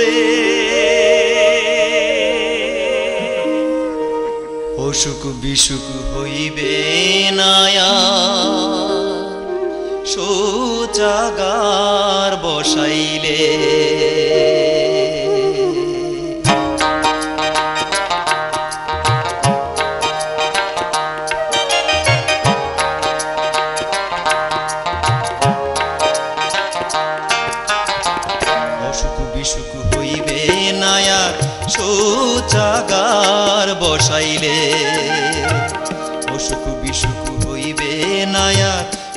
করে অসুখ বিসুখ হইবে না শৌচাগার বসাইলে অসুখ বিসুখ হইবে না শৌচাগার বসাইলে অসুখ বিসুখ হইবে না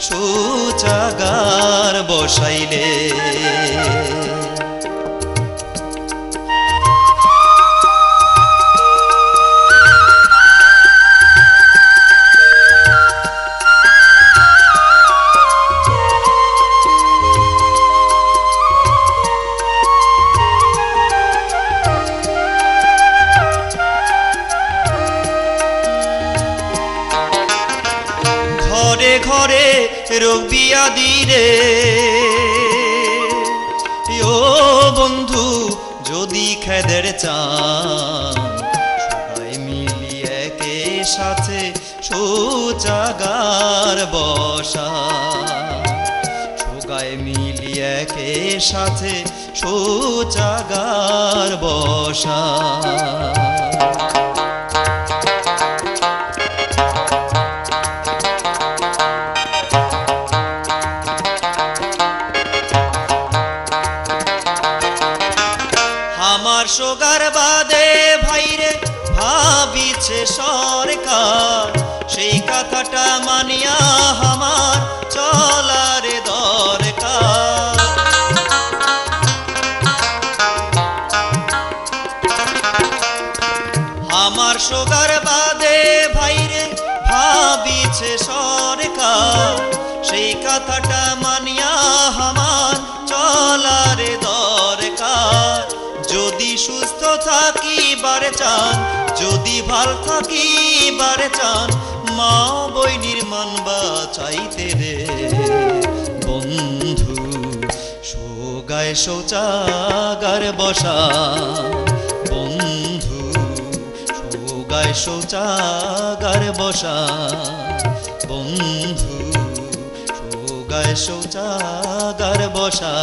শৌচাগার বসাইলে ঘরে ঘরে রোগ ব্যাধি রে ও বন্ধু যদি খেদের চান সবাই মিলিয়ে একে সাথে শৌচাগার বসা সবাই মিলিয়ে একে সাথে শৌচাগার বসা আমার সোগার বাদে ভাইরে ভাবিছে সরকার সেই কথাটা মানিয়া আমার চলার দরকার আমার সোগার বাদে ভাইরে ভাবিছে সরকার সেই কথাটা মানিয়া আমার চলার দরকার যদি সুস্থ থাকিবার চান যদি ভাল থাকিবার চান মা বইনির মান বাঁচাইতে রে বন্ধু সোগায় শৌচাগার বসা বন্ধু সোগায় শৌচাগার বসা বন্ধু সোগায় শৌচাগার বসা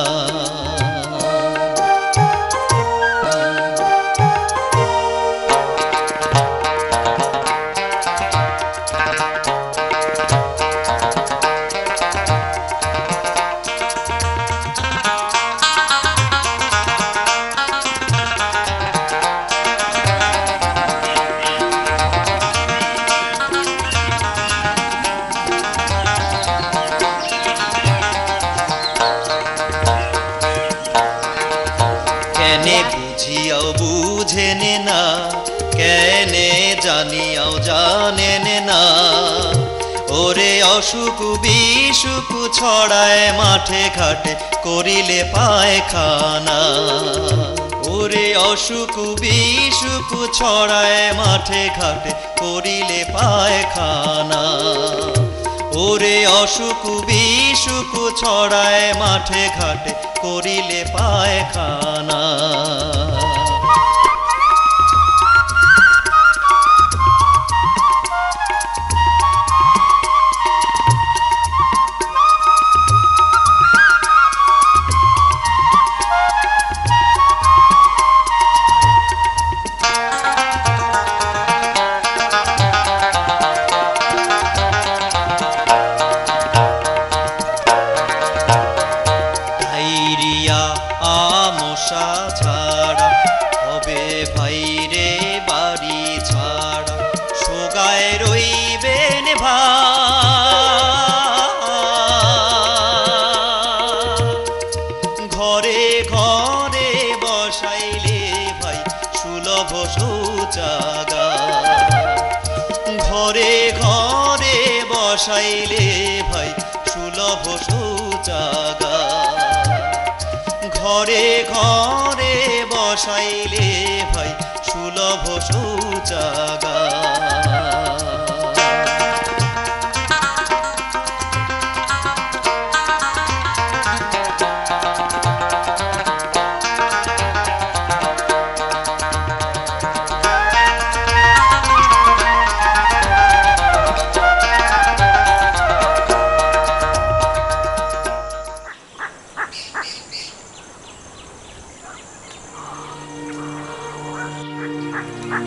কেনে বুঝিয়াও বুঝেনে না কেনে জানিয়াও জানেনে না ওরে অসুখ বিসুখ ছড়ায় মাঠে ঘাটে করিলে পায়খানা ওরে অসুখ বিসুখ ছড়ায় মাঠে ঘাটে করিলে পায়খানা ওরে অসুখ বিসুখ ছড়ায় মাঠে ঘাটে করিলে পায়খানা আমশা ছাড়া হবে ভাইরে বাড়ি ছাড়া সোগায় রইবেন ঘরে ঘরে বসাইলে ভাই সুলভ শৌচাগার ঘরে ঘরে বসাইলে ভাই সুলভ শৌচাগার ঘরে ঘরে বসাইলে ভাই সুলভ শৌচাগার ওই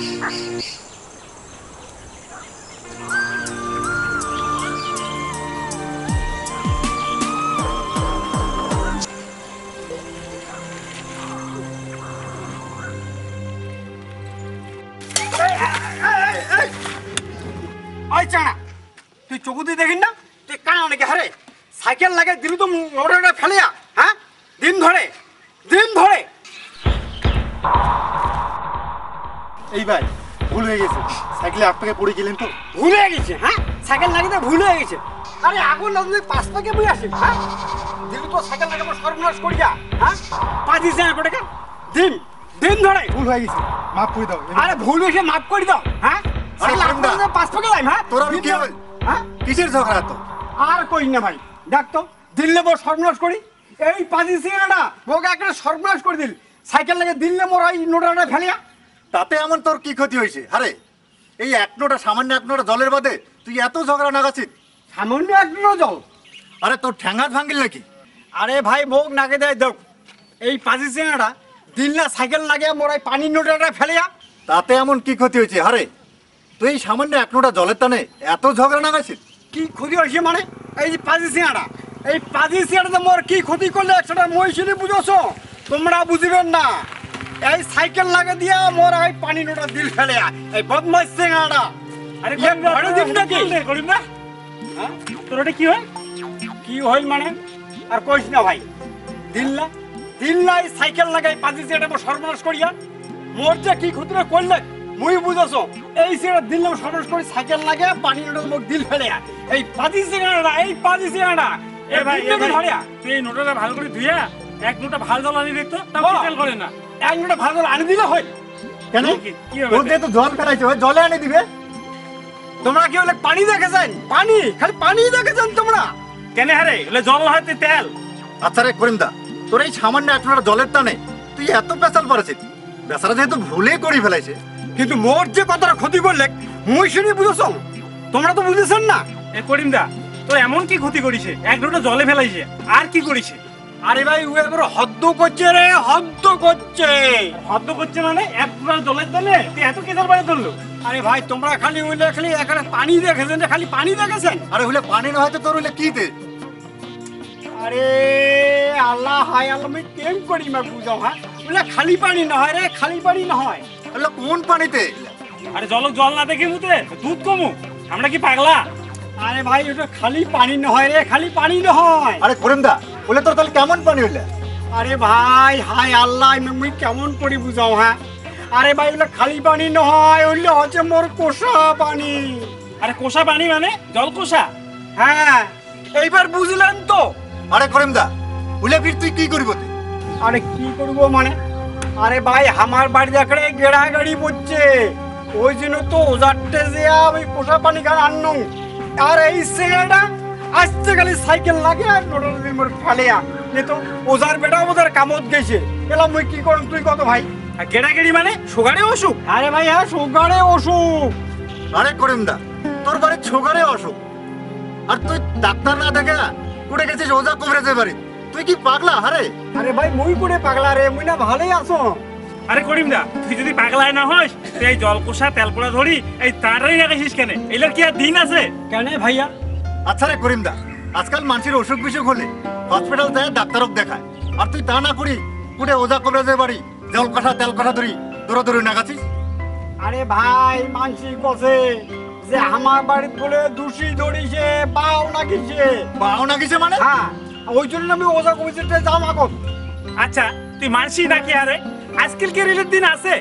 চানা তুই চোখ দিয়ে দেখিস না তুই কানা অনেকে হারে সাইকেল লাগে দিলু তো মোটরটা ফেলিয়া হ্যাঁ দিন ধরে এই ভাই ভুল হয়ে গেছে, সাইকেলে আপনাকে পড়ে গেলেন তো। ভুল হয়ে গেছে হ্যাঁ সাইকেল লাগিতে ভুল হয়ে গেছে। আরে আগুন না তুই পাঁচ পাকে বই আসিস হ্যাঁ দিলু তো সাইকেল লাগে সর্বনাশ করিয়া হ্যাঁ পাঁচিস না কোটাকে দিন ধরে ভুল হয়ে গেছে, মাফ করে দাও। আরে ভুল হয়েছে মাফ করে দাও হ্যাঁ পাঁচ পাকে যাই হ্যাঁ তোর আমি কি হল? হ্যাঁ কিসের ঝগড়া তো? আর কই না ভাই দেখ তো দিল্লে মোর সর্বনাশ করি এই পাঁচি সিংহাটা বউকে একটা সর্বনাশ করে দিল সাইকেল লাগে দিল্লে মোর এই নোটাটা ফেলিয়া। তাতে এমন তোর কি ক্ষতি হয়েছে? আরে এই এক নোটা, সামান্য এক নোটা জলের বাদে তুই এত ঝগড়া নাগাছিস? সামান্য একটা জল। আরে তোর ঠ্যাঙ্গাত ভাঙিল নাকি? আরে ভাই বউ নাকে দেয় দেখ এই পাঁচি সিংহাটা দিল্লা সাইকেল লাগিয়া মোর এই পানির নোটাটা ফেলিয়া। তাতে এমন কি ক্ষতি হয়েছে? আরে তুই এই সামান্য এক নোটা জলের টানে এত ঝগড়া নাগাছিস? কি ক্ষতি হয়েছে মানে এই যে পাঁচি সিংহাটা এই পাঁচি সিংহাটা মোর কি ক্ষতি করলে সেটা মহিষিনী বুঝোছো তোমরা বুঝিবেন না। এই সাইকেল লাগে দিয়া মোর এই পানি নোটা দিল ফেলিয়া এই বদমাইশ সিংহাটা। আরে ঘরে দিন নাকি করিম না হ্যাঁ তোর ওটা কি হয়? কি হইল মানে আর কইস না ভাই দিল্লা এই সাইকেল লাগাই পাঁচি সিংহাটা সর্বনাশ করিয়া মোর যে কি ক্ষতিটা করলে মুই বুঝাছো এই সিংহাটা দিল্লাম সর্বনাশ করি সাইকেল লাগে পানি নোটা মোর দিল ফেলিয়া এই পাঁচি সিংহাটা এ ভাই ধরিয়া তুই এই নোটাটা ভালো করে ধুইয়া এক নোটা ভালো জল আনি দেখতো তাও বাহ। তেল করে না। এক নোটা ভালো করে আনি দিলে হয়। কেন? কি হবে? তোর দিয়ে তো জল ফেলাইছে, ওই জলে এনে দিবে। তোমরা কি হলে পানি দেখেছেন? পানি খালি পানি দেখেছেন তোমরা? কেন হারে এলে জল হয় তুই তেল। আচ্ছা রে করিমদা, তোর এই সামান্য এক নোটা জলের টানে তুই এত পেশাল পারছিস? বেচারা যেহেতু ভুলে করে ফেলাইছে। কিন্তু মোর যে কতটা ক্ষতি করলে মুই শুনি বুঝেছ তোমরা তো বুঝেছেন না। এ করিম দা তোর এমন কি ক্ষতি করিছে? এক লোটা জলে ফেলাইছে আর কি করিছে? আরে ভাই ও একবার হদ্দ করছে রে হদ্দ করছে। হদ্দ করছে মানে এক লোটা জলের দলে তুই এত কেদার বাড়ি ধরলো? আরে ভাই তোমরা খালি ওইলে খালি এখানে পানি দেখেছেন খালি পানি দেখেছেন। আরে হলে পানি না হয়তো তোর হলে কি দে? আরে আল্লাহ হাই আল্লাহ আমি কেম করি মা বুঝাও হ্যাঁ ওইলে খালি পানি না হয় রে খালি পানি না হয়। হলে কোন পানিতে? আরে জল না দেখে মুতে দুধ কমু আমরা কি পাগলা? আরে ভাই ওটা খালি পানি না হয় রে খালি পানি না হয়। আরে করিমদা বলে তোর তাহলে কেমন পানি হইলে? আরে ভাই হাই আল্লাহ মুই কেমন করি বুঝাও হ্যাঁ। আরে ভাই ওগুলো খালি পানি নয় ওগুলো হচ্ছে মোর কোষা পানি। আরে কোষা পানি মানে জল কোষা? হ্যাঁ এইবার বুঝলেন তো? আরে করিমদা বলে ফির তুই কি করবি তুই? আরে কি করবো মানে আরে ভাই আমার বাড়ি দেখে গেড়া গাড়ি পড়ছে ওই জন্য তো ওজারটে যে আমি কোষা পানি খান আননু। আর এই ছেলেটা আসতে গেলে সাইকেল লাগে আর নোটর দিন মোর ফেলিয়া এ তো ওজার বেটা ওজার কামত গেছে এলাম মুই কি করুন তুই কত ভাই? আর গেড়াগেড়ি মানে সুগারে অসুখ? আরে ভাই হ্যাঁ সুগারে অসুখ। আরে করিমদা তোর বাড়ির ছোগারে অসুখ আর তুই ডাক্তার না দেখে কুড়ে গেছিস ওজা কবরেজের বাড়ি? তুই কি পাগলা? আরে আরে ভাই মুই করে পাগলা রে মুই না ভালোই আছো। আরে করিম দা তুই যদি পাগলায় না হস তুই এই জল কোষা তেল পোড়া ধরি এই তাড়াতাড়ি রাখিস কেন? এগুলোর কি আর দিন আছে? কেন ভাইয়া? আচ্ছা রে করিমদা আজকাল মানুষের অসুখ বিসুখ হলে হসপিটাল যায় ডাক্তারক দেখায় আর তুই তা না করি কুড়ে ওজা কবরেজের বাড়ি জল কষা তেল কষা ধরি দৌড়াদৌড়ি নাগাছিস। আরে ভাই মানসি কসে যে আমার বাড়িতে বলে দূষি ধরিছে বাও নাকিছে। বাও নাগিছে মানে? হ্যাঁ ওই জন্য আমি ওজা কমিটিতে যাম এখন। আচ্ছা তুই মানসি নাকি? আরে আজকাল কি রিলের দিন আছে?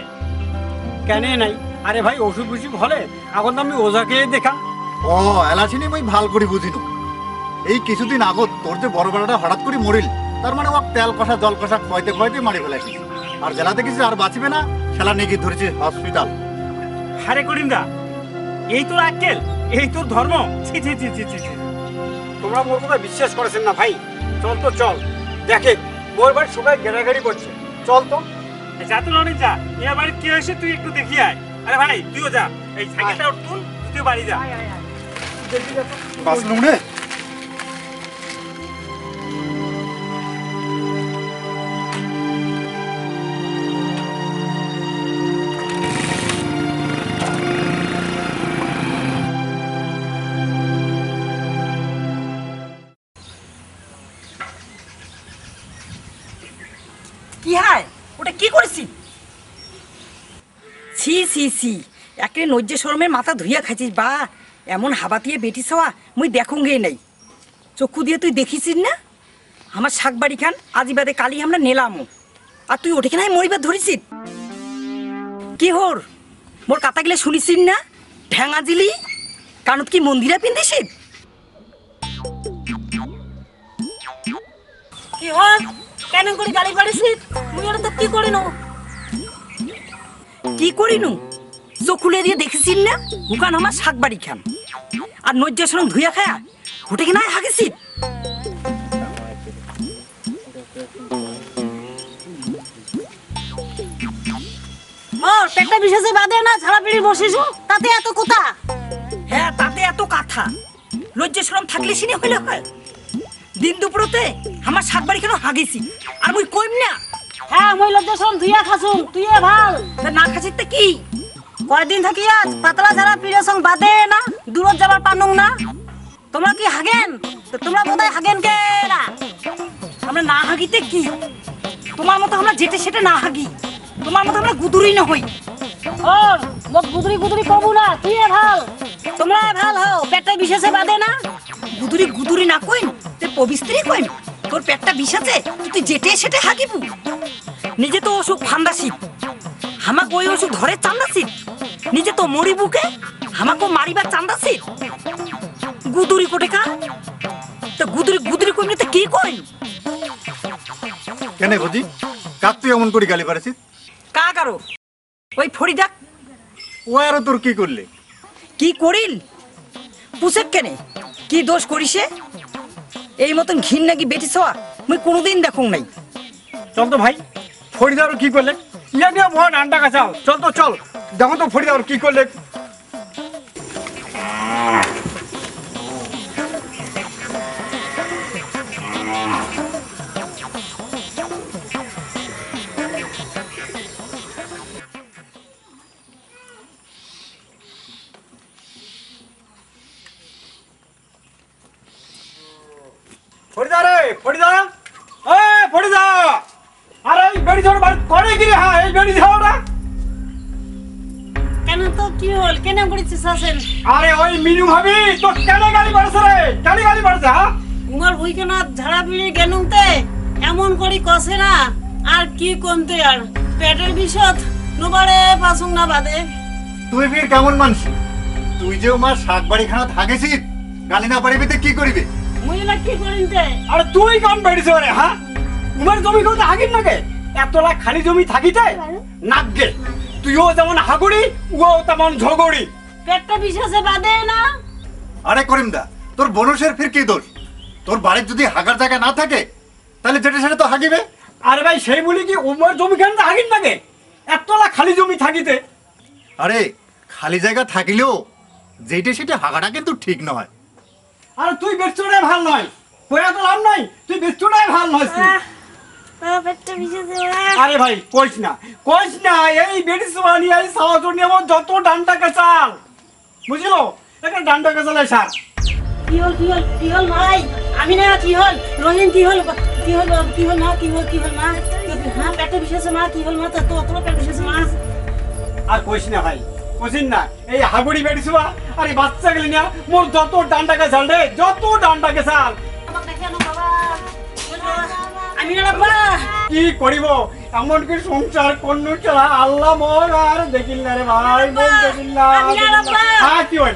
কেন নাই? আরে ভাই অসুখ বিসুখ হলে এখন তো আমি ওজাকে দেখা। ও এলাচিনি মুই ভাল করি বুঝিনু। এই কিছুদিন আগত তোর যে বড় বড়টা হঠাৎ করে মরিল তার মানে ও তেল কষা জল কষা খয়তে খয়তে মারি ফেলাইছিস আর জেলা দেখেছিস আর বাঁচিবে না সেলা নিয়ে গিয়ে ধরেছিস হসপিটাল। আরে করিম দা এই তোর আক্কেল এই তোর ধর্ম? ছি ছি ছি ছি ছি ছি। তোমরা মোর কথা বিশ্বাস করেছেন না ভাই? চল তো চল দেখে মোর বাড়ি সবাই গেড়াগাড়ি করছে চল তো। যা তো ননি যা এর বাড়ি কি হয়েছে তুই একটু দেখি আয়। আরে ভাই তুইও যা এই সাইকেলটা তুল তুই বাড়ি যা। দেখি দেখো বাঁচলুম রে। ওটা কি করেছি? ছি ছি ছি, একে নজ্জে শরমের মাথা ধুইয়া খাইছিস বা এমন হাবাতিয়ে বেটি সওয়া মুই দেখুঙ্গে নাই। চক্ষু দিয়ে তুই দেখিছিস না আমার শাক বাড়ি খান আজিবাদে কালি আমরা নেলামও, আর তুই ওঠে নাই মরিবার ধরিছিস। কি হর মোর কথা গেলে শুনিছিস না? ঠ্যাঙা জিলি কানত কি মন্দিরা পিন্দিছিস? কি হয় কেন করে গালি পাড়িছিস? মুই ওটা তো কি করিনো? কি করিনু? চকুলে দিয়ে দেখেছিস না হুকান আমার শাক বাড়ি খান আর নজ্জা সরম ধুইয়া খায়া হোটে কি নাই হাগেছিস। ও পেটটা বিশেষে বাদে না ঝাড়া পিড়ি বসিস তাতে এত কথা? হ্যাঁ তাতে এত কথা, লজ্জা শরম থাকলে সিনে হইলে হয়। দিন দুপুরতে আমার শাক বাড়ি কেন হাগেছি আর মুই কইম না? হ্যাঁ মই লজ্জা শরম ধুইয়া খাসুম, তুই ভাল তা না খাচ্ছিস তা কি? কয়দিন থাকি আজ পাতলা ঝাড়া পিড়ে সং বাদে না দূরত যাবার পানুং না। তোমরা কি হাগেন? তো তোমরা বোধহয় হাগেন কে না? আমরা না হাগিতে কি? তোমার মতো আমরা যেতে সেটা না হাগি, তোমার মতো আমরা গুদুরি না হই। ও মোক গুদরি গুদরি কবু না, তুই ভাল তোমরা ভাল হও, পেটটা বিশেষে বাদে না। গুদুরি গুদুরি না কইন তে পবিস্ত্রী কইন। তোর পেটটা বিষাছে তুই যেতে সেটা হাগিবু। নিজে তো অসুখ ফান্দাসিত, হামাক ওই অসুখ ধরে চান্দাসিত। নিজে তো মরি বুকে হামাকে মারিবার চান্দাসিত। গুদুরি কোটে কা তা গুদুরি গুদুরি কইনি তে কি কইন? কেন বুঝি কাক তুই এমন করে গালি পারেছিস? কা কারো ওই ফরিদা। ও আরো তোর কি করলে? কি করিল পুষেক কেনে? কি দোষ করিসে? এই মতন ঘিন নাকি বেটি ছোয়া মুই কোনোদিন দেখুন নাই। চল তো ভাই, ফরিদার কি করলে? ইয়া নিয়ে ভয় ডান্ডা কাছাও, চল তো চল দেখো তো ফরিদার কি করলে। ফরিদা রে ফরিদা, এ ফরিদা, আরে এই বেড়ি ঝড় বার করে কি রে? হ্যাঁ এই বেড়ি ঝড়টা। কেন তো কি হল? কেন করেছিস আসেন? আরে ওই মিনু ভাবি তো কেন গালি পারছে রে? কেন গালি পারছে? হ্যাঁ উমার ভুইকেনা ঝাড়া পিড়ি গেনুতে এমন করি কষে না আর কি কমতে আর পেটের বিষত নোবারে পাসুং না বাদে। তুই ফির কেমন মানুষ? তুই যে আমার শাক বাড়ি খানা থাকেছিস, গালি না পারিবি কি করিবি? মুই না কি করিনতে? আরে তুই কাম বেড়িছ রে? হ্যাঁ উমার জমি কোথাও হাগিন নাকে? এতলা খালি জমি থাকিতে নাগে তুইও যেমন হাগুড়ি ও তেমন ঝগড়ি। পেটটা বিশেষে বাদে না। আরে করিমদা, তোর বনসের ফির কি দোষ? তোর বাড়ির যদি হাগার জায়গা না থাকে তাহলে যেটা সেটা তো হাগিবে। আরে ভাই সেই বলি কি উমার জমি কেন হাগিন নাকে? এতলা খালি জমি থাকিতে। আরে খালি জায়গা থাকিলেও যেটা সেটা হাগাটা কিন্তু ঠিক নয়। আরে তুই বেচুটাই ভাল নয়, কইয়া তো লাভ নাই, তুই বেচুটাই ভাল নয়। পেটটা বিশেষে আরে ভাই কইস না, এই বেড়ি সোয়ানি এই সাওয়াজনি আমার যত ডান্ডা কাচাল বুঝলো, একটা ডান্ডা কাচালে সার। কি হল কি হল কি হল ভাই? আমি না কি হল? রহিম কি হল কি হল কি হল না কি হল কি হল না? হ্যাঁ পেটটা বিশেষে না কি হল না? তো তোর পেট বিশেষে না। আর কইস না ভাই, বুঝিন না এই হাগুড়ি বেড়ি সোয়া আরে বাচ্চা গেলি না মোর যত ডান্ডা কাচাল রে, যত ডান্ডা কাচাল। আমাকে দেখে না বাবা। আমি না বাবা কি করিব এমনকি সংসার কোন চলা আল্লাহ মোর আর দেখিল না রে ভাই, মোর দেখিল না। হ্যাঁ কি হল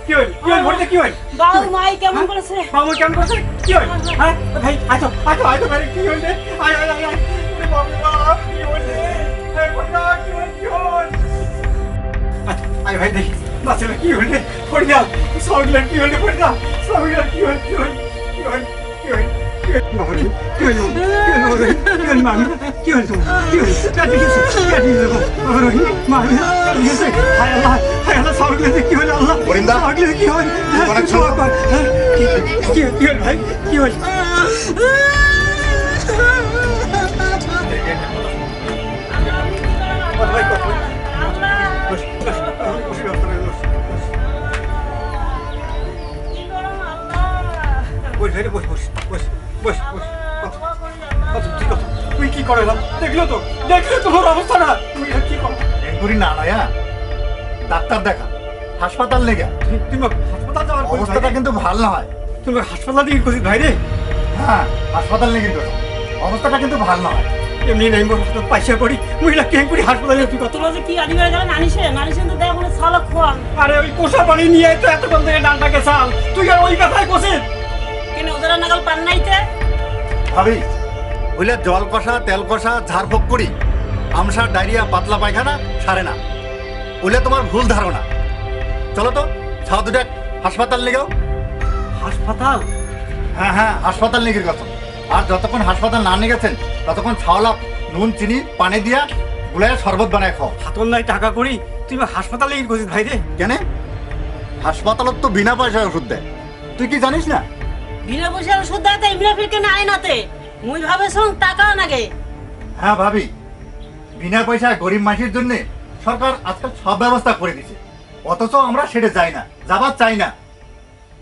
কি হল কি হল বলতে কি হল? বাউ মাই কেমন করেছে? বাবু কেমন করছে? কি হল? হ্যাঁ ভাই আছো আছো আছো ভাই কি হল রে? আয় আয় আয় আরে বাবা কি হল রে? এই বড়া কি হল কি হল? আয় ভাই দেখি বাচ্চাটা কি হল রে? পড়ে যাও সগলা কি হল রে? পড়ে যাও সগলা কি হল কি হল কি হল কি হল বাবারে কি হল বাবারে কি হল মামি কি হল কি হল কাটি গেছে বাবারে মামি কাটি গেছে। হায় আল্লাহ সগলা কি হল? আল্লাহ করিমদা, সগলা কি হল? অনেক ছোট কি হল ভাই কি হল? ভাই কত বস বস বস বস বস বস বস বস বস তুই কি করে দেখলো তোমার অবস্থাটা, তুমি এটা কি করো? এনকুরি না নয়া, ডাক্তার দেখা, হাসপাতাল লেগে। তুমি হাসপাতাল যাওয়ার অবস্থাটা কিন্তু ভাল না হয়। তুমি হাসপাতাল দিকে খুঁজি ভাই রে। হ্যাঁ, হাসপাতাল লেগে কথা, অবস্থাটা কিন্তু ভাল না হয়। এমনি নাই মোর হাতে পয়সা করি, মহিলা কেন করি হাসপাতালে তুই কত? তোমরা যে কি আদি বেড়ে গেলে নানিসে তো দেখ মনে ছালা খোয়া। আরে ওই কোষা পানি নিয়ে তো এতক্ষণ থেকে ডালটাকে চাল, তুই আর ওই কথাই কোষিস। কেন ওদের নাগাল পান নাইতে? ভাবি বুঝলে জল কষা, তেল কষা, ঝাড়ফুঁক করি, আমসা, ডায়রিয়া, পাতলা পায়খানা সারে না। বুঝলে তোমার ভুল ধারণা। চলো তো ছাও দুটা হাসপাতাল লেগেও। হাসপাতাল? হ্যাঁ, হাসপাতাল লেগের কথা। আর যতক্ষণ হাসপাতাল না নিয়ে গেছেন ততক্ষণ ছাওলা নুন চিনি পানি দিয়া গুলায় শরবত বানায় খাও। হাতল নাই টাকা করি, তুই হাসপাতালে খুঁজিস ভাই রে। কেন? হাসপাতালত তো বিনা পয়সায় ওষুধ দেয়, তুই কি জানিস না? বিনা পয়সার ওষুধ দেয় তো এমনি ফিরকে নাই নাতে, মুই ভাবে সং টাকা নাগে। হ্যাঁ ভাবি, বিনা পয়সায় গরিব মানুষের জন্য সরকার আজকাল সব ব্যবস্থা করে দিছে, অথচ আমরা সেটা যাই না, যাবার চাই না।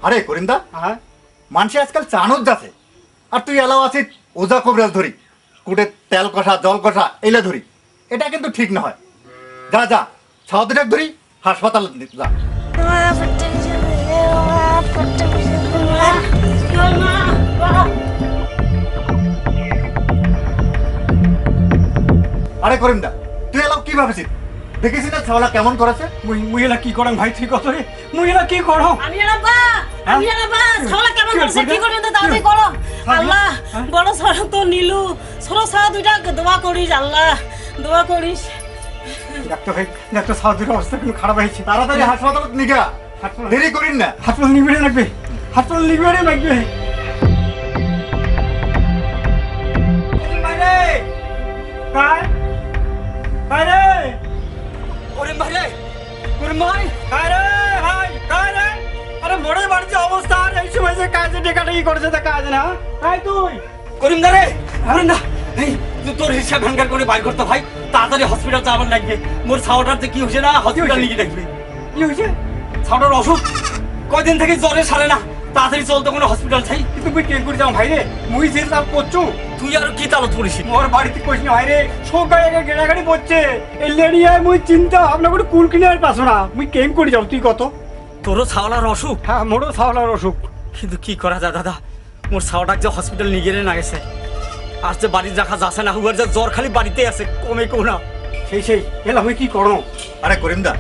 আরে করিন্দা, হ্যাঁ, মানুষ আজকাল চানুর যাচ্ছে, আর তুই এলাও আছিস ওজা কবরাজ ধরি, কুটে তেল কষা, জল কষা এইলা ধরি। এটা কিন্তু ঠিক না হয়। যা ছাও দুটাক ধরি হাসপাতাল যা। আরে করিমদা, তুই এলাও কি ভাবছিস? দেখেছি না ছাওলা কেমন করেছে? মহিলা কি করেন ভাই তুই কত রে? মহিলা কি করো? আমি আব্বা ছালা কেমন করছে কি করবে তো তাড়াতাড়ি করো। আল্লাহ বড় সরো তো নীলু সরো সা দুইটা দোয়া করিস, আল্লাহ দোয়া করিস। ডাক্তার ভাই, ডাক্তার সাউদির অবস্থা কিন্তু খারাপ হয়েছে। তাড়াতাড়ি হাসপাতাল নিগা, দেরি করিন না। হাসপাতাল নিবে লাগবে, হাসপাতাল নিবে লাগবে। আরে মোড়ে বাড়ছে অবস্থা, আর এই সময় যে কাজে টেকাটেকি করছে তা কাজ না। তুই করিমদা রে, করিমদা, এই তোর হিসাব ভ্যানগার করে বাইর করতে ভাই, তাড়াতাড়ি হসপিটাল যাবার লাগবে। মোর ছাওটাতে কি হয়েছে না, হসপিটাল নিয়ে দেখবে। কি হয়েছে? ছাওটার অসুখ কয়দিন থেকে জ্বরে সারে না, তাড়াতাড়ি চলতে কোনো হসপিটাল চাই। কিন্তু তুই কেন করে যাও ভাই রে? মুই যে তাল করছো, তুই আর কি তালত করিস? মোর বাড়িতে কইস না ভাই রে, সকালে গেড়াগাড়ি পড়ছে। এই লেডিয়ায় মুই চিন্তা ভাবনা করে কুল কিনে আর পাছো না, মুই কেন করে যাও তুই কত? তোরও ছাওলার অসুখ? হ্যাঁ, মোরও ছাওলার অসুখ। কিন্তু কি করা যায় দাদা, মোর ছাওটাক যে হসপিটাল নিয়ে গেলে না গেছে, আর যে বাড়ির রাখা যাচ্ছে না, হুয়ার যে জ্বর খালি বাড়িতে আছে, কমে কেউ না। সেই এলা মুই কি করো? আরে করিমদা,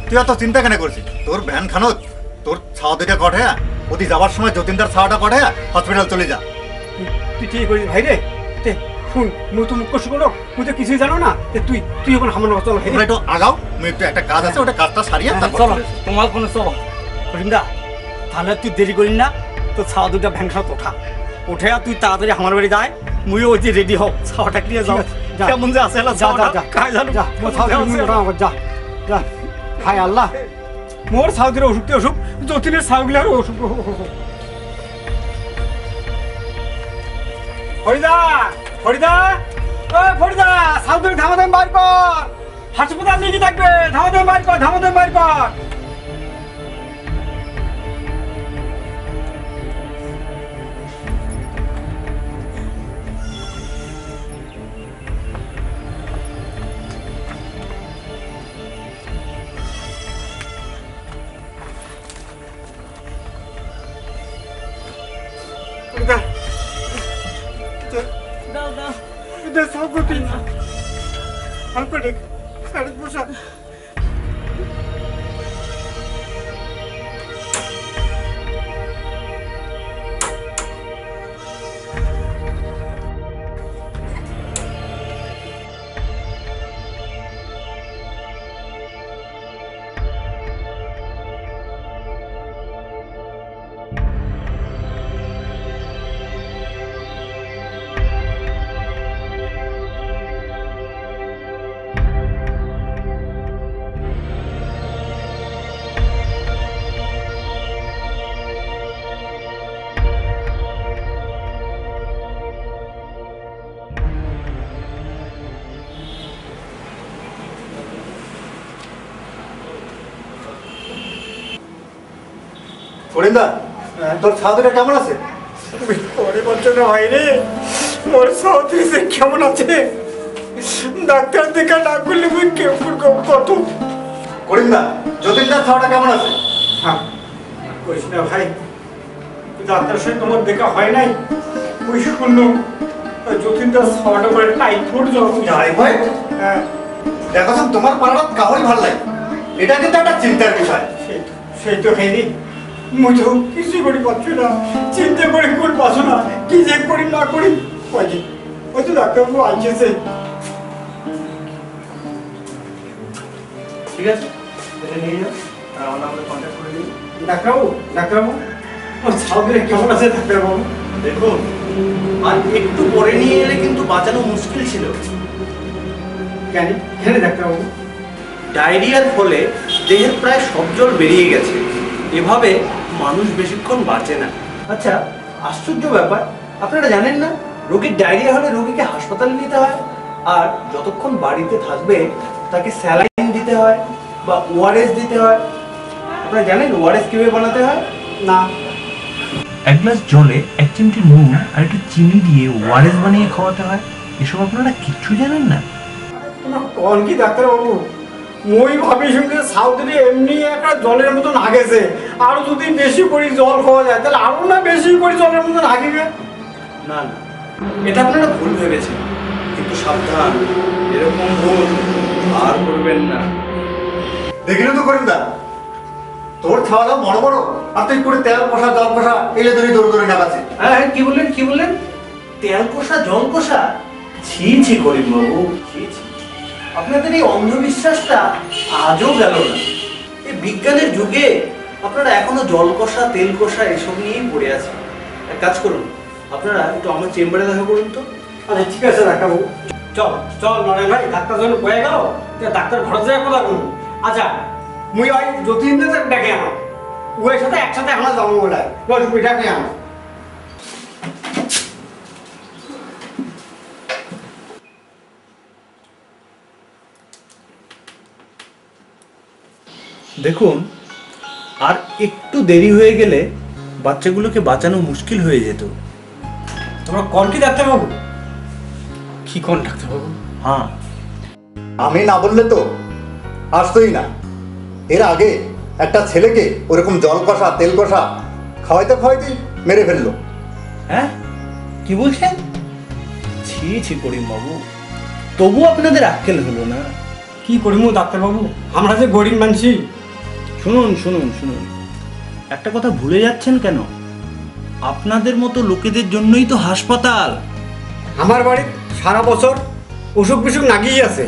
তুই এত চিন্তা কেন করছিস? তোর ভ্যান খানত তোর ছাওয়া দুইটা কঠে, ওদি যাবার সময় যতীনদার ছাওয়াটা কঠে হসপিটাল চলে যা। তুই ঠিক করিস ভাই রে। শুন, মুই তো মুখ কষ্ট করো, মুই তো কিছুই জানো না। তুই এখন আমার চল ভাই। তোমরা একটু আগাও, আমি একটু একটা কাজ আছে, ওটা কাজটা সারিয়ে তারপর চলো, চলে এসো। তোমার কোনো চলো। করিমদা, তাহলে তুই দেরি করিস না, তো ছাওয়া দুটা ভ্যান খাত ওঠা, উঠে তুই তাড়াতাড়ি আমার বাড়ি যায়, মুইও ওই যে রেডি হোক, ছাওয়াটা নিয়ে যাও। যা। কেমন যে আছে যা কাজ জানো। যা, মোর যা হায় আল্লাহ, মোর সাউদির অসুখ অসুখ, যতীনের সাউগুলার অসুখ। ফরিদা, ফরিদা, ও ফরিদা, সাউদির ধামাধাম বার কর, হাসপাতাল নিয়ে থাকবে, ধামাধাম বার কর, ধামাধাম বার কর। দাও দাও Udah sagutin. Aku deh, harus berusaha. করিমদা, তোর ছাদুটা কেমন আছে? পরে বলছো না ভাই রে, মোর সাউথ কেমন আছে? ডাক্তার দেখা না করলে মুই কেউ কত করিমদা যতীনদার ছাওয়াটা কেমন আছে? হ্যাঁ কইস না ভাই, ডাক্তার সাথে তোমার দেখা হয় নাই। ওই শুনলাম যতীনদার ছাওয়াটা করে টাইফয়েড জ্বর যাই ভাই, হ্যাঁ দেখো তোমার পাড়াটা কাউই ভালো লাগে, এটা কিন্তু একটা চিন্তার বিষয়। সেই তো খাইনি, মুই তো কিছু করি পাচ্ছি না, চিন্তা করে কোন পাচ্ছ না, কি যে করি না করি। ওই তো ডাক্তারবাবু আসছে। ঠিক আছে, এটা নিয়ে যাও আর আমার নাম্বারে কন্ট্যাক্ট করে দিন। ডাক্তারবাবু ওর ছাউদের কেমন আছে ডাক্তারবাবু? দেখুন, আর একটু পরে নিয়ে এলে কিন্তু বাঁচানো মুশকিল ছিল। কেন কেন ডাক্তারবাবু? ডায়রিয়ার ফলে দেহের প্রায় সব জল বেরিয়ে গেছে, এভাবে মানুষ বেশিক্ষণ বাঁচে না। আচ্ছা, আশ্চর্য ব্যাপার, আপনারা জানেন না রোগীর ডায়রিয়া হলে রোগীকে হাসপাতালে নিতে হয়, আর যতক্ষণ বাড়িতে থাকবে তাকে স্যালাইন দিতে হয় বা ওআরএস দিতে হয়। আপনারা জানেন ওআরএস কিভাবে বানাতে হয়? না। এক গ্লাস জলে 1 চিমটি নুন আর একটু চিনি দিয়ে ওআরএস বানিয়ে খাওয়াতে হয়। এসব আপনারা কিচ্ছু জানেন না? কোন কি ডাক্তারবাবু, মই ভাবি সঙ্গে সাউথে এমনি একটা জলের মতন আগেছে, আরো যদি বেশি করে জল খাওয়া যায় তাহলে আরো না বেশি করে জলের মতন আগিবে। না না, এটা আপনারা ভুল ভেবেছেন, কিন্তু সাবধান, এরকম ভুল আর করবেন না। দেখিল তো করিমদা, তোর ছাওয়াটা বড় বড়, আর তুই করে তেল কষা জল কষা এলে ধরে দৌড় দৌড়ে নাগাছে। হ্যাঁ, কি বললেন কি বললেন? তেল কষা জল কষা? ছি ছি করিম বাবু, ছি ছি। আপনাদের এই অন্ধবিশ্বাসটা আজও গেল না। এই বিজ্ঞানের যুগে আপনারা এখনো জল কষা তেল কষা এসব নিয়েই পড়ে আছেন। এক কাজ করুন, আপনারা একটু আমার চেম্বারে দেখা করুন তো। আচ্ছা ঠিক আছে ডাক্তারবাবু, চল চল নরেন ভাই, ডাক্তার যখন বয়ে গেল ডাক্তার ঘরে যায় কথা বলুন। আচ্ছা মুই ওই যতীন্দ্র ডেকে আনো, ওর সাথে একসাথে আমরা যাবো বলে ওই ডাকে আনো। দেখুন, আর একটু দেরি হয়ে গেলে বাচ্চাগুলোকে বাঁচানো মুশকিল হয়ে যেত। তোমরা কোন কি ডাক্তারবাবু? কি কোন ডাক্তারবাবু? হ্যাঁ, আমি না বললে তো আসতোই না। এর আগে একটা ছেলেকে ওরকম জল কষা তেল কষা খাওয়াইতে খাওয়াইতে মেরে ফেললো। হ্যাঁ, কি বলছেন? ছি ছি করিম বাবু, তবু আপনাদের আক্কেল হলো না। কি করিমু ডাক্তারবাবু, আমরা যে গরিব মানছি। শুনুন শুনুন শুনুন, একটা কথা ভুলে যাচ্ছেন কেন? আপনাদের মতো লোকেদের জন্যই তো হাসপাতাল। আমার বাড়ির সারা বছর অসুখ বিসুখ নাগিয়ে আছে,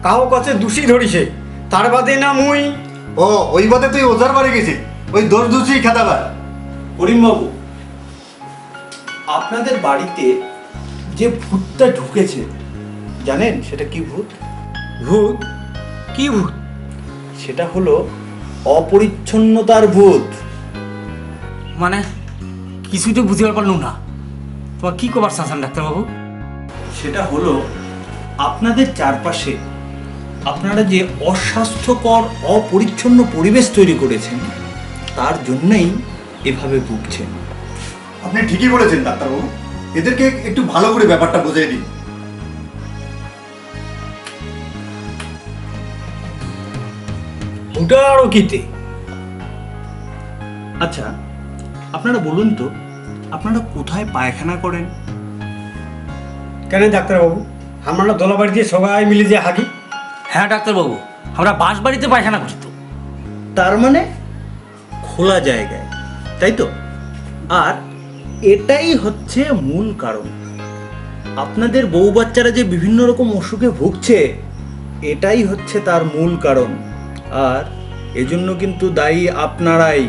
কাউ কাছে দোষী ধরিছে, তার বাদে না মুই। ও ওই বাদে তুই ওজার বাড়ি গেছিস, ওই দোষ দুষি খেতাবার। করিম বাবু, আপনাদের বাড়িতে যে ভূতটা ঢুকেছে জানেন সেটা কি ভূত? ভূত? কি ভূত? সেটা হলো অপরিচ্ছন্নতার ভূত। মানে কিছুই তো বুঝতে পারলাম না, তোমার কি কবার চাচ্ছেন ডাক্তারবাবু? সেটা হলো আপনাদের চারপাশে আপনারা যে অস্বাস্থ্যকর অপরিচ্ছন্ন পরিবেশ তৈরি করেছেন, তার জন্যই এভাবে ভুগছেন। আপনি ঠিকই বলেছেন ডাক্তারবাবু, এদেরকে একটু ভালো করে ব্যাপারটা বুঝিয়ে দিন। ওটা আরো কিতে? আচ্ছা, আপনারা বলুন তো, আপনারা কোথায় পায়খানা করেন? কেন ডাক্তারবাবু, আমরা দোলাবাড়ি দিয়ে সবাই মিলে যে হাগি। হ্যাঁ ডাক্তারবাবু, আমরা বাস বাড়িতে পায়খানা করি তো। তার মানে খোলা জায়গায়, তাই তো? আর এটাই হচ্ছে মূল কারণ। আপনাদের বউ বাচ্চারা যে বিভিন্ন রকম অসুখে ভুগছে, এটাই হচ্ছে তার মূল কারণ। আর এজন্য কিন্তু দায়ী আপনারাই।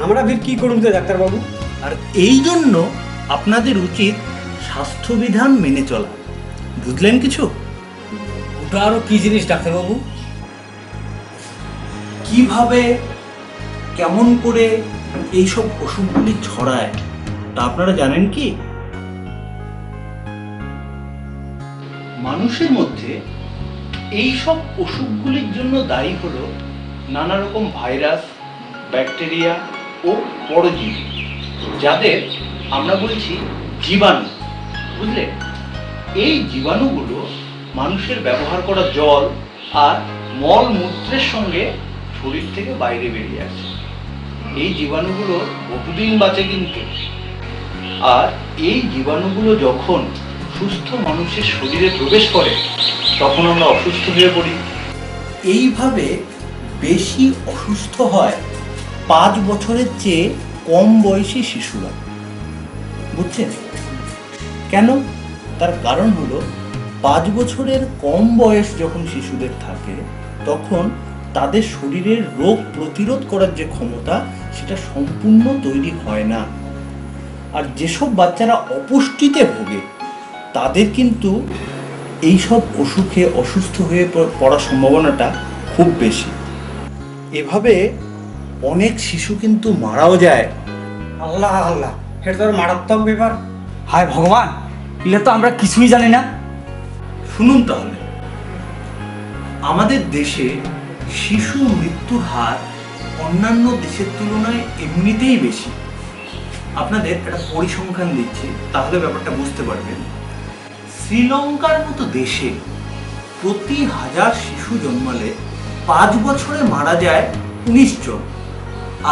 আমরা ফির কি করুন যে ডাক্তারবাবু? আর এই জন্য আপনাদের উচিত স্বাস্থ্যবিধান মেনে চলা। বুঝলেন কিছু? ওটা আরো কি জিনিস ডাক্তারবাবু? কিভাবে কেমন করে এইসব অসুখগুলি ছড়ায় তা আপনারা জানেন কি? মানুষের মধ্যে এইসব অসুখগুলির জন্য দায়ী হলো নানা রকম ভাইরাস, ব্যাকটেরিয়া ও পরজীবী, যাদের আমরা বলছি জীবাণু। বুঝলে, এই জীবাণুগুলো মানুষের ব্যবহার করা জল আর মল মূত্রের সঙ্গে শরীর থেকে বাইরে বেরিয়ে আসে। এই জীবাণুগুলো বহুদিন বাঁচে কিন্তু, আর এই জীবাণুগুলো যখন সুস্থ মানুষের শরীরে প্রবেশ করে তখন আমরা অসুস্থ হয়ে পড়ি। এইভাবে বেশি অসুস্থ হয় 5 বছরের চেয়ে কম বয়সী শিশুরা। বুঝছেন কেন? তার কারণ হলো 5 বছরের কম বয়স যখন শিশুদের থাকে তখন তাদের শরীরের রোগ প্রতিরোধ করার যে ক্ষমতা সেটা সম্পূর্ণ তৈরি হয় না। আর যেসব বাচ্চারা অপুষ্টিতে ভোগে তাদের কিন্তু এইসব অসুখে অসুস্থ হয়ে পড়ার সম্ভাবনাটা খুব বেশি। এভাবে অনেক শিশু কিন্তু মারাও যায়। আল্লাহ আল্লাহ, এটা তো মারাত্মক ব্যাপার। হায় ভগবান, এলে তো আমরা কিছুই জানি না। শুনুন তাহলে, আমাদের দেশে শিশু মৃত্যুর হার অন্যান্য দেশের তুলনায় এমনিতেই বেশি। আপনাদের একটা পরিসংখ্যান দিচ্ছি, তাহলে ব্যাপারটা বুঝতে পারবেন। শ্রীলঙ্কার মতো দেশে প্রতি 1000 শিশু জন্মালে 5 বছরে মারা যায় 19 জন,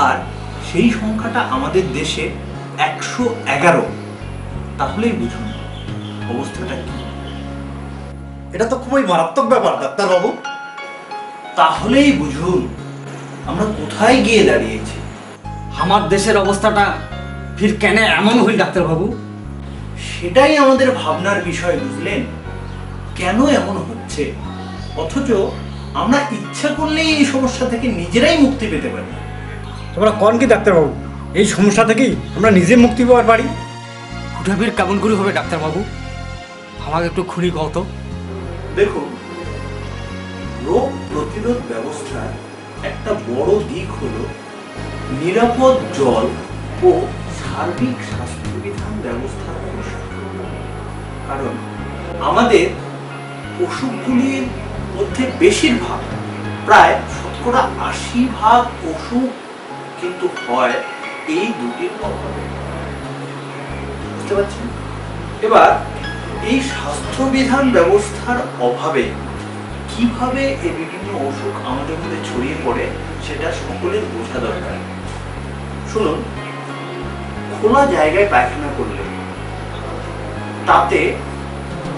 আর সেই সংখ্যাটা আমাদের দেশে 111। তাহলেই বুঝুন অবস্থাটা কি। এটা তো খুবই মারাত্মক ব্যাপার ডাক্তারবাবু। তাহলেই বুঝুন আমরা কোথায় গিয়ে দাঁড়িয়েছি। আমার দেশের অবস্থাটা ফির কেন এমন হইল ডাক্তারবাবু? সেটাই আমাদের ভাবনার বিষয়, বুঝলেন? কেন এমন হচ্ছে, অথচ আমরা ইচ্ছা করলেই এই সমস্যা থেকে নিজেরাই মুক্তি পেতে পারি। তোমরা কোন কি ডাক্তারবাবু, এই সমস্যা থেকেই আমরা নিজে মুক্তি পাওয়ার পারি? হুটাফির কেমন করে হবে ডাক্তারবাবু? আমাকে একটু খুলি কত। দেখুন, রোগ প্রতিরোধ ব্যবস্থার একটা বড় দিক হলো নিরাপদ জল ও সার্বিক স্বাস্থ্যবিধান ব্যবস্থার প্রসার। কারণ আমাদের অসুখগুলির মধ্যে বেশিরভাগ, প্রায় 80% অসুখ কিন্তু হয় এই দুটির অভাবে। বুঝতে পারছেন? এবার এই স্বাস্থ্যবিধান ব্যবস্থার অভাবে কিভাবে এই বিভিন্ন অসুখ আমাদের মধ্যে ছড়িয়ে পড়ে সেটা সকলের বোঝা দরকার। শুনুন, খোলা জায়গায় পায়খানা করলে তাতে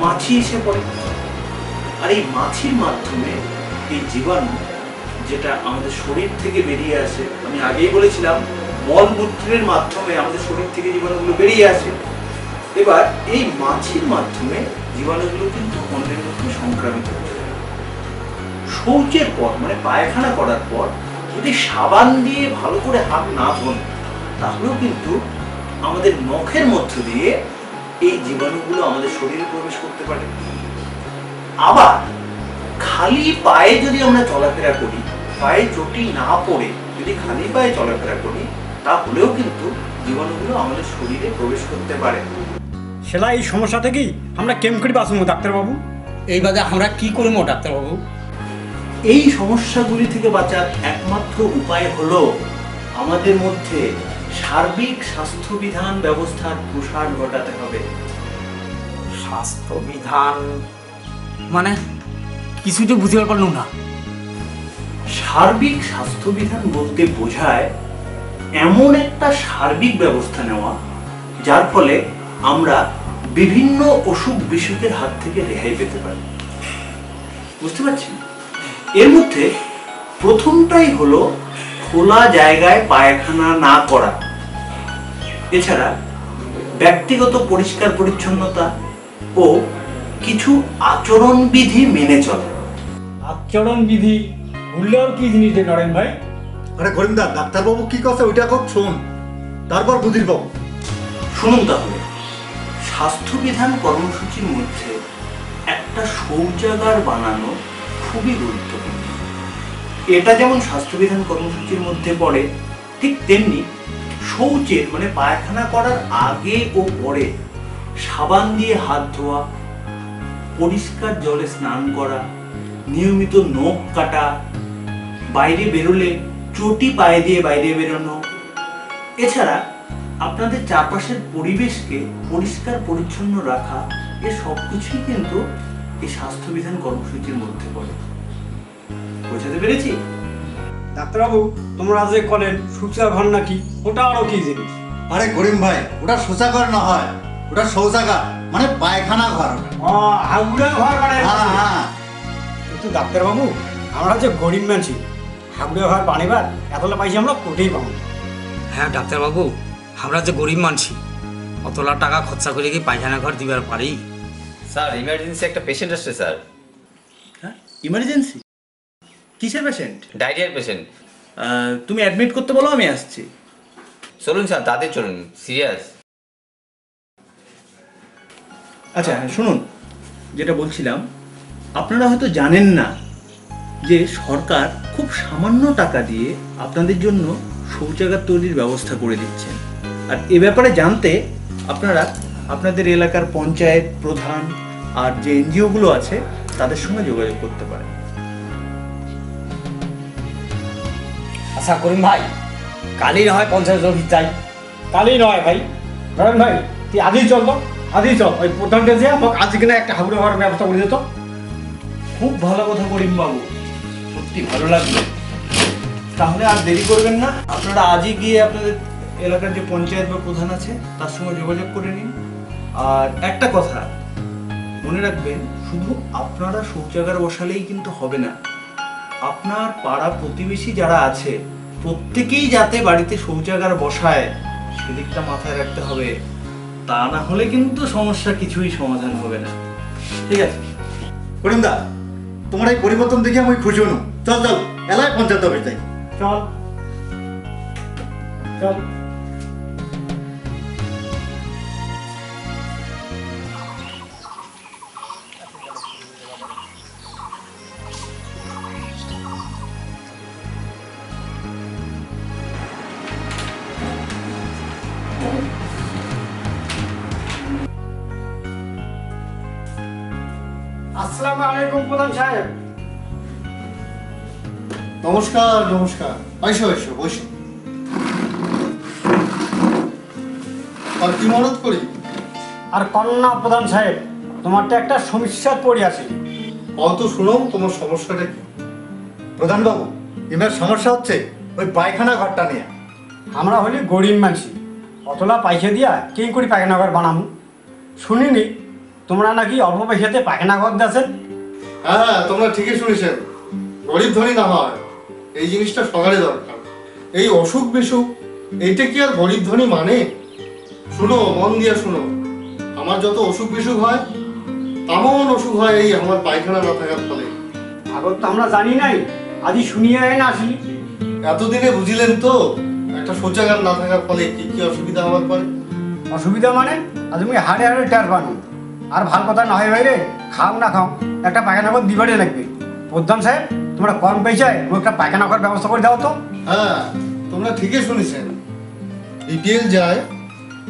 মাছি এসে পড়ে, আর এই মাছির মাধ্যমে এই জীবাণু যেটা আমাদের শরীর থেকে বেরিয়ে আসে, আমি আগেই বলেছিলাম মলমূত্রের মাধ্যমে আমাদের শরীর থেকে জীবাণুগুলো বেরিয়ে আসে। এবার এই মাছির মাধ্যমে জীবাণুগুলো কিন্তু অন্যের মধ্যে সংক্রামিত হয়ে যায়। শৌচের পর মানে পায়খানা করার পর যদি সাবান দিয়ে ভালো করে হাত না ধোন তাহলেও কিন্তু আমাদের নখের মধ্য দিয়ে এই জীবাণুগুলো আমাদের শরীরে প্রবেশ করতে পারে। আবার খালি পায়ে যদি আমরা চলাফেরা করি, পায়ে চটি না পড়ে যদি খালি পায়ে চলাফেরা করি তাহলেও কিন্তু জীবাণুগুলো আমাদের শরীরে প্রবেশ করতে পারে। সেটা এই সমস্যা থেকেই আমরা কেমন করে বাঁচবো ডাক্তারবাবু? এই বাদে আমরা কি করবো ডাক্তারবাবু? এই সমস্যাগুলি থেকে বাঁচার একমাত্র উপায় হলো আমাদের মধ্যে সার্বিক স্বাস্থ্যবিধান ব্যবস্থার প্রসার ঘটাতে হবে। স্বাস্থ্যবিধান মানে কিছু তো বুঝতে পারলাম না। সার্বিক স্বাস্থ্যবিধান বলতে বোঝায় এমন একটা সার্বিক ব্যবস্থা নেওয়া যার ফলে আমরা বিভিন্ন অসুখ বিসুখের হাত থেকে রেহাই পেতে পারি। বুঝতে পারছেন? এর মধ্যে প্রথমটাই হলো খোলা জায়গায় পায়খানা না করা। এছাড়া ব্যক্তিগত পরিষ্কার পরিচ্ছন্নতা ও কিছু আচরণ বিধি মেনে চলে। আচরণ বিধি ভুললে আর কি জিনিস রে নরেন ভাই? আরে করিমদা, ডাক্তারবাবু কি কথা ওইটা খুব শোন, তারপর বুঝির পাবো। শুনুন তাহলে, স্বাস্থ্যবিধান কর্মসূচির মধ্যে একটা শৌচাগার বানানো খুবই গুরুত্বপূর্ণ। এটা যেমন স্বাস্থ্যবিধান কর্মসূচির মধ্যে পড়ে, ঠিক তেমনি শৌচের মানে পায়খানা করার আগে ও পরে সাবান দিয়ে হাত ধোয়া, পরিষ্কার জলে স্নান করা, নিয়মিত নখ কাটা, বাইরে বেরোলে চটি পায়ে দিয়ে বাইরে বেরোনো, এছাড়া আপনাদের চারপাশের পরিবেশকে পরিষ্কার পরিচ্ছন্ন রাখা, এ সবকিছুই কিন্তু এই স্বাস্থ্যবিধান কর্মসূচির মধ্যে পড়ে। বোঝাতে পেরেছি? ডাক্তারবাবু, তোমরা যে করেন শৌচাগার নাকি, ওটা আরো কি জিনিস? আরে করিম ভাই, ওটা শৌচাগার না হয়, ওটা শৌচাগার মানে পায়খানা ঘর ওটা। হাগুড়া ঘর মানে? হ্যাঁ হ্যাঁ। কিন্তু ডাক্তারবাবু, আমরা যে গরিব মানুষ, হাগুড়া ঘর বানিবার এতলা পয়সা আমরা কোটেই পাবো। হ্যাঁ ডাক্তারবাবু, আমরা যে গরিব মানছি, অতলা টাকা খরচা করে কি পায়খানা ঘর দিবার পারি? স্যার ইমার্জেন্সি একটা পেশেন্ট আসছে স্যার। হ্যাঁ, ইমার্জেন্সি? কিসের পেশেন্ট? ডায়রিয়ার পেশেন্ট। তুমি অ্যাডমিট করতে বলো, আমি আসছি। চলুন স্যার, তাড়াতাড়ি চলুন, সিরিয়াস। আচ্ছা শুনুন, যেটা বলছিলাম, আপনারা হয়তো জানেন না যে সরকার খুব সামান্য টাকা দিয়ে আপনাদের জন্য শৌচাগার তৈরির ব্যবস্থা করে দিচ্ছেন। আর এ ব্যাপারে জানতে আপনারা আপনাদের এলাকার পঞ্চায়েত প্রধান আর যে এনজিওগুলো আছে তাদের সঙ্গে যোগাযোগ করতে পারেন। আচ্ছা করিম ভাই, কালই না হয় পঞ্চায়েত অফিস যাই। কালই নয় ভাই, নরেন ভাই তুই আজই চল, তো আজই চল। ওই প্রধানটা যে আমাকে আজকে না একটা হাগুড়া ঘরের ব্যবস্থা করে দিত। খুব ভালো কথা করিম বাবু, সত্যি ভালো লাগবে। তাহলে আর দেরি করবেন না, আপনারা আজই গিয়ে আপনাদের এলাকার যে পঞ্চায়েত বা প্রধান আছে তার সঙ্গে যোগাযোগ করে নিন। আর একটা কথা মনে রাখবেন, শুধু আপনারা শৌচাগার বসালেই কিন্তু হবে না, আপনার পাড়া প্রতিবেশী যারা আছে প্রত্যেকেই যাতে বাড়িতে শৌচাগার বসায় সেদিকটা মাথায় রাখতে হবে। তা না হলে কিন্তু সমস্যা কিছুই সমাধান হবে না। ঠিক আছে করিম দা, তোমার এই পরিবর্তন দেখে আমি খুশি হনু। চল চল, এলাকায় পঞ্চায়েত অফিস যাই। চল চল। আসসালামু আলাইকুম প্রধান সাহেব। নমস্কার নমস্কার, এসো এসো বসো। আর কি মদত করি? আর কন্যা প্রধান সাহেব, তোমারটা একটা সমস্যার পড়ে আছে। অত শুনো, তোমার সমস্যাটা কি? প্রধান বাবু, এবার সমস্যা হচ্ছে ওই পায়খানা ঘরটা নিয়ে। আমরা হলি গরিব মানুষ, অতলা পয়সা দিয়া কি করে পায়খানা ঘর বানাবো? শুনিনি তোমরা নাকি অল্প পয়সাতে পায়খানা ঘর দিয়েছেন। হ্যাঁ, তোমরা ঠিকই শুনেছেন। গরিব ধনী না হয়, এই জিনিসটা সকালে দরকার। এই অসুখ বিসুখ, এইটা কি আর গরিব ধনী মানে? শুনো, মন দিয়ে শুনো, আমার যত অসুখ বিসুখ হয় তেমন অসুখ হয় এই আমার পায়খানা না থাকার ফলে। আগত তো আমরা জানি নাই, আজই শুনিয়ে না আসি। এতদিনে বুঝিলেন তো একটা শৌচাগার না থাকার ফলে কি কি অসুবিধা হওয়ার পরে? অসুবিধা মানে আজ তুমি হাড়ে হাড়ে টের পানো। আর ভাল কথা না হয় বাইরে, খাও না খাও একটা পায়খানা ঘর দিবারে লাগবে। প্রধান সাহেব, তোমরা কম পয়সায় একটা পায়খানা ঘর ব্যবস্থা করে দাও তো। হ্যাঁ, তোমরা ঠিকই শুনেছেন। বিপিএল যায়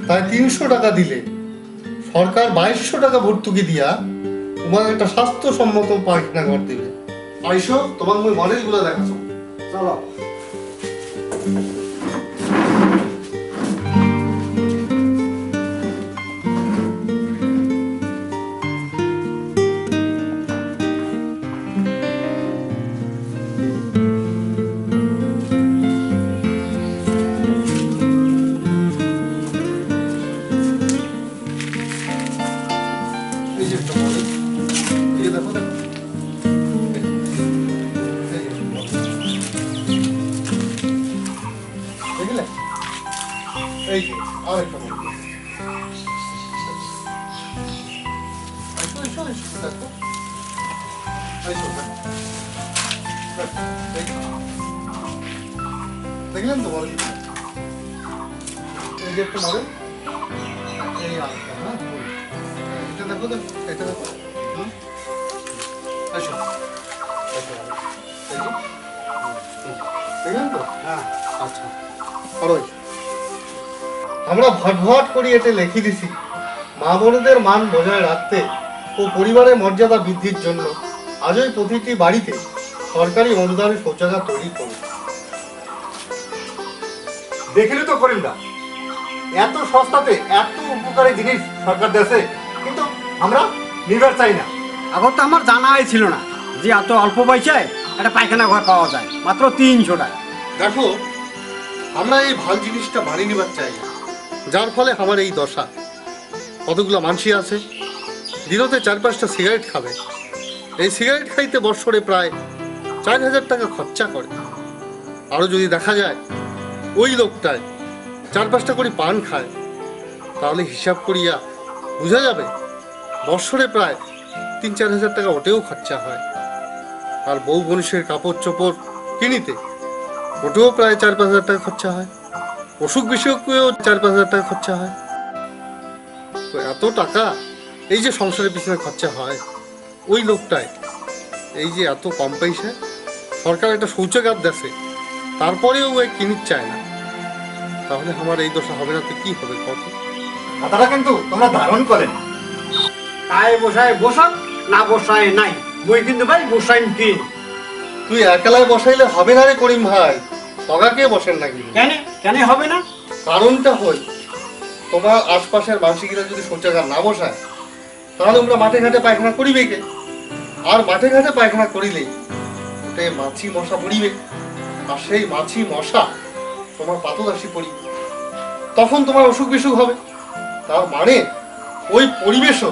তাই 300 টাকা দিলে সরকার 2200 টাকা ভর্তুকি দিয়া তোমার একটা স্বাস্থ্যসম্মত পায়খানা ঘর দিবে। আইসো, তোমার মই মডেলগুলো দেখাচ্ছ। চলো। এই যে একটা মডেল, এই যে দেখো দেখো। দেখলে? এই যে আর একটা মডেল। এসো, দেখো। এসো, দেখো। দেখলেন তো মডেল? এই যে একটা মডেল, এই আরেকটা। হ্যাঁ, এটা দেখো, দেখো, এটা দেখো। এসো, এসো, এই যে। দেখলেন তো? হ্যাঁ, আচ্ছা, আরো এসো। আমরা ভটভট করি এতে লিখে দিছি, মা বোনদের মান বজায় রাখতে ও পরিবারের মর্যাদা বৃদ্ধির জন্য আজই প্রতিটি বাড়িতে সরকারি অনুদানে শৌচাগার তৈরি করুন। দেখলি তো করিম দা, এত সস্তাতে এত উপকারী জিনিস সরকার দেশে, কিন্তু আমরা নিবার চাই না। এখন তো আমার জানাই ছিল না যে এত অল্প পয়সায় একটা পায়খানা ঘর পাওয়া যায় মাত্র 300 টাকা। দেখো, আমরা এই ভাল জিনিসটা বানিয়ে নিবার চাই না, যার ফলে আমার এই দশা। কতগুলো মানুষই আছে দিনতে 4-5টা সিগারেট খাবে, এই সিগারেট খাইতে বছরে প্রায় 4000 টাকা খরচা করে। আরও যদি দেখা যায় ওই লোকটায় 4-5টা করে পান খায়, তাহলে হিসাব করিয়া বোঝা যাবে বছরে প্রায় 3-4 হাজার টাকা ওটেও খরচা হয়। আর বউ বংশের কাপড় চোপড় কিনিতে ওটেও প্রায় 4-5 হাজার টাকা খরচা হয়। অসুখ বিসুখেও 4-5 হাজার টাকা খরচা হয়। তো এত টাকা এই যে সংসারের পিছনে খরচা হয়, ওই লোকটায় এই যে এত কম পয়সায় সরকার একটা শৌচাগার দেশে, তারপরেও ওই কিনির চায় না, তাহলে আমার এই দশা হবে না তো কি হবে কত? কথাটা কিন্তু তোমরা ধারণ করেন। তাই বসায় বসাক, না বসায় নাই, মই কিন্তু ভাই বসাইম কি। তুই একলায় বসাইলে হবে না রে করিম ভাই, সগাকে বসেন নাকি? কেন কেন হবে না? কারণটা হই, তোমার আশপাশের মানসিকরা যদি শৌচাগার না বসায়, তাহলে আমরা মাঠে ঘাটে পায়খানা করিবে কে? আর মাঠে ঘাটে পায়খানা করিলেই ওতে মাছি মশা পড়িবে, আর সেই মাছি মশা তোমার পাতদাসী পড়িবে, তখন তোমার অসুখ বিসুখ হবে। তার মানে ওই পরিবেশও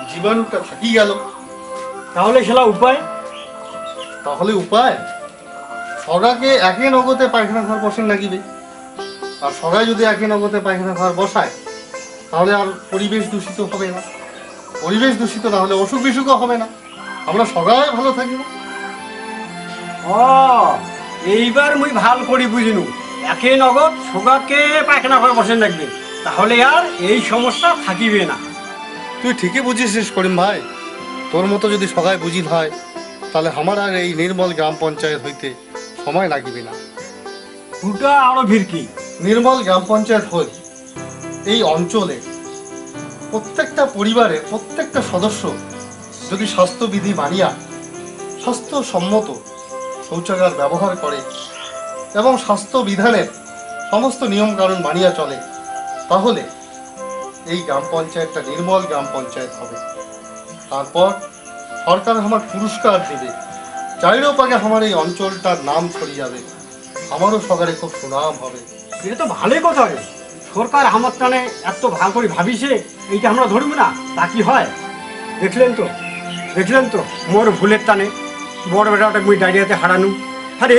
জীবাণুটা থাকি গেল। তাহলে সেটা উপায়? তাহলে উপায় সগাকে একে নগদে পায়খানা ঘর বসেন লাগিবে। আর সবাই যদি একে নগদে পায়খানা ঘর বসায়, তাহলে আর পরিবেশ দূষিত হবে না। পরিবেশ দূষিত না হলে অসুখ বিসুখও হবে না, আমরা সবাই ভালো থাকিব। ও, এইবার মুই ভাল করি বুঝিনু। একে নগদ সোগাকে পায়খানা ঘর বসেন রাখবে, তাহলে আর এই সমস্যা থাকিবে না। তুই ঠিকই বুঝিস করিম ভাই, তোর মতো যদি সবাই বুঝিল হয়, তাহলে আমার আর এই নির্মল গ্রাম পঞ্চায়েত হইতে সময় লাগিবে না। দুটা আরো ভিড়কি। নির্মল গ্রাম পঞ্চায়েত হল এই অঞ্চলে প্রত্যেকটা পরিবারে প্রত্যেকটা সদস্য যদি স্বাস্থ্যবিধি মানিয়া স্বাস্থ্যসম্মত শৌচাগার ব্যবহার করে এবং স্বাস্থ্য বিধানের সমস্ত নিয়মকানুন মানিয়া চলে, তাহলে এই গ্রাম পঞ্চায়েতটা নির্মল গ্রাম পঞ্চায়েত হবে। তারপর সরকার আমার পুরস্কার দেবে, চারিপাশে আমার এই অঞ্চলটার নাম ছড়িয়ে যাবে, আমারও সরকারে খুব সুনাম হবে। এটা তো ভালোই কথা রে, সরকার আমার টানে এত ভালো করে ভাবিছে, এইটা আমরা ধরবো না তা কি হয়? দেখলেন তো মোর ভুলের টানে বড় বেটাটা মুই ডায়রিয়াতে হারানু। আর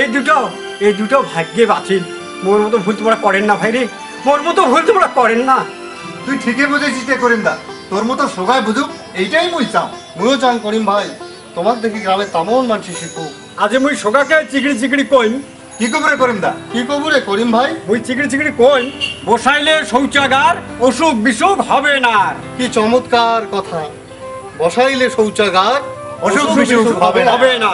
এই দুটো ভাগ্যে বাঁচিল। মোর মতো ভুল তোমরা করেন না ভাই রে, মোর মতো ভুল তোমরা করেন না। তুই ঠিকই বুঝেছিস রে করিম দা, তোর মতো সবাই বুঝুক এইটাই মুই চাও। মুইও চান করিম ভাই, তোমার দেখি গ্রামে তেমন মানুষ শিখুক। আজ মুই সোগাকে চিকড়ি কইম। কি কবরে করিম দা? কি কবুরে করিম ভাই? মুই চিকড়ি কইম, বসাইলে শৌচাগার অসুখ বিসুখ হবে না। কি চমৎকার কথা, বসাইলে শৌচাগার অসুখ বিসুখ হবে না।